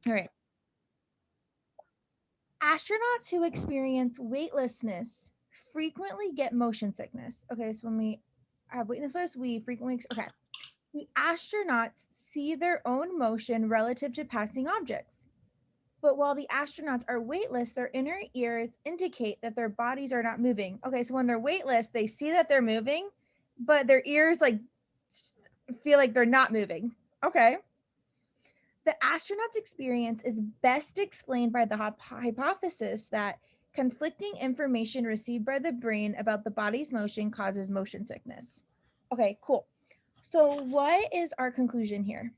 All right. Astronauts who experience weightlessness frequently get motion sickness. Okay, so when we have weightlessness, we frequently, okay. The astronauts see their own motion relative to passing objects. But while the astronauts are weightless, their inner ears indicate that their bodies are not moving. Okay, so when they're weightless, they see that they're moving, but their ears like feel like they're not moving. Okay. The astronauts' experience is best explained by the hypothesis that conflicting information received by the brain about the body's motion causes motion sickness. Okay, cool. So, what is our conclusion here?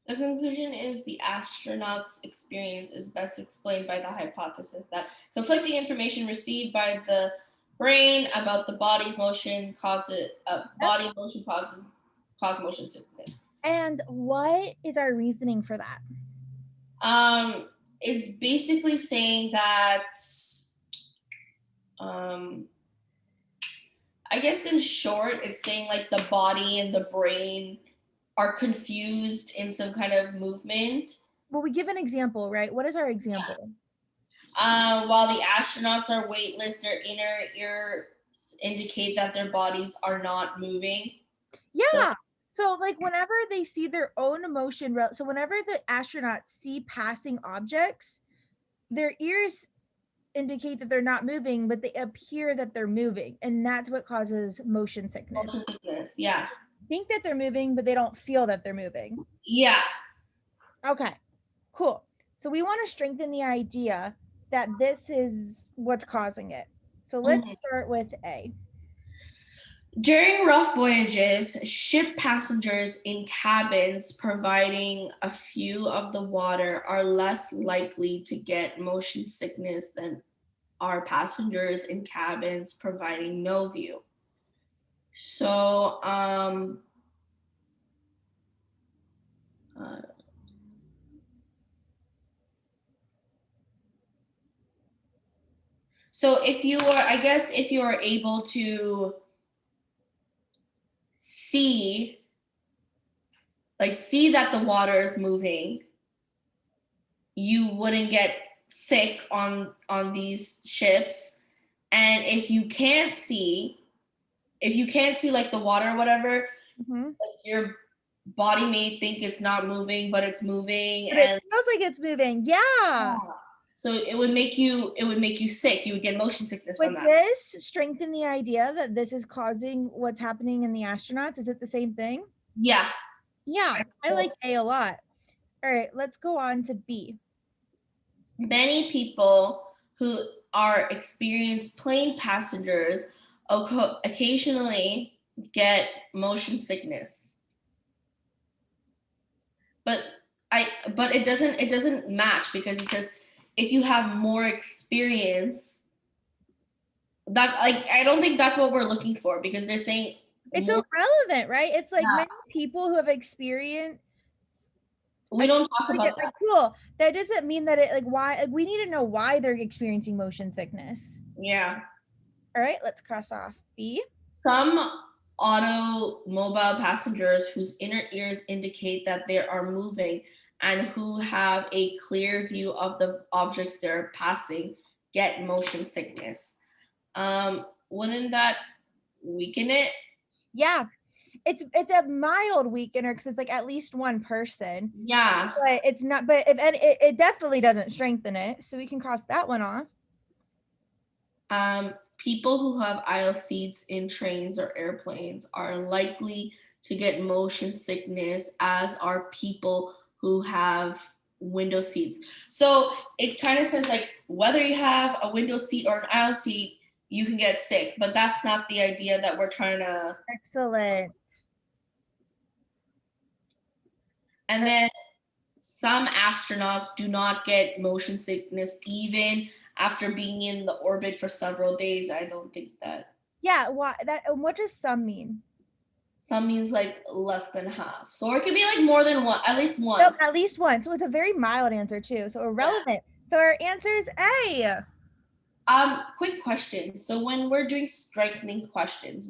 The conclusion is the astronaut's experience is best explained by the hypothesis that conflicting information received by the brain about the body's motion causes body motion cause motion sickness. And what is our reasoning for that? It's basically saying that um, I guess in short, it's saying like the body and the brain are confused in some kind of movement. Well, we give an example, right? What is our example? While the astronauts are weightless, their inner ears indicate that their bodies are not moving. Yeah. So, like, whenever they see their own emotion, so whenever the astronauts see passing objects, their ears indicate that they're not moving, but they appear that they're moving. And that's what causes motion sickness. Motion sickness, yeah. Think that they're moving, but they don't feel that they're moving. Yeah. Okay, cool. So, we want to strengthen the idea that this is what's causing it. So, let's start with A. During rough voyages, ship passengers in cabins providing a view of the water are less likely to get motion sickness than are passengers in cabins providing no view. So, so if you are, I guess, if you are able to see that the water is moving, you wouldn't get sick on these ships. And if you can't see like the water or whatever, like your body may think it's not moving, but it's moving, But and it feels like it's moving. Yeah. so it would make you sick. You would get motion sickness from Would that. this strengthen the idea that this is causing what's happening in the astronauts? Is it the same thing? Yeah. Yeah, I like A a lot. All right, let's go on to B. Many people who are experienced plane passengers occasionally get motion sickness. But it doesn't match, because it says if you have more experience, that, like, I don't think that's what we're looking for, because they're saying It's more, irrelevant, right? It's like yeah. many people who have experienced. We don't talk about that. Cool. That doesn't mean that it like why like, we need to know why they're experiencing motion sickness. Yeah. All right, let's cross off B. Some automobile passengers whose inner ears indicate that they are moving and who have a clear view of the objects they're passing get motion sickness. Wouldn't that weaken it? Yeah, it's a mild weakener because it's like at least one person. Yeah. But it's not. But if it definitely doesn't strengthen it, so we can cross that one off. People who have aisle seats in trains or airplanes are likely to get motion sickness, as are people who have window seats. So it kind of says like whether you have a window seat or an aisle seat, you can get sick, but that's not the idea that we're trying to. Excellent. And then some astronauts do not get motion sickness even after being in the orbit for several days. I don't think that. Yeah, what does some mean? Some means like less than half. So it could be like more than one, at least one. No, at least one. So it's a very mild answer too. So irrelevant. Yeah. So our answer is A. Quick question. So when we're doing strengthening questions,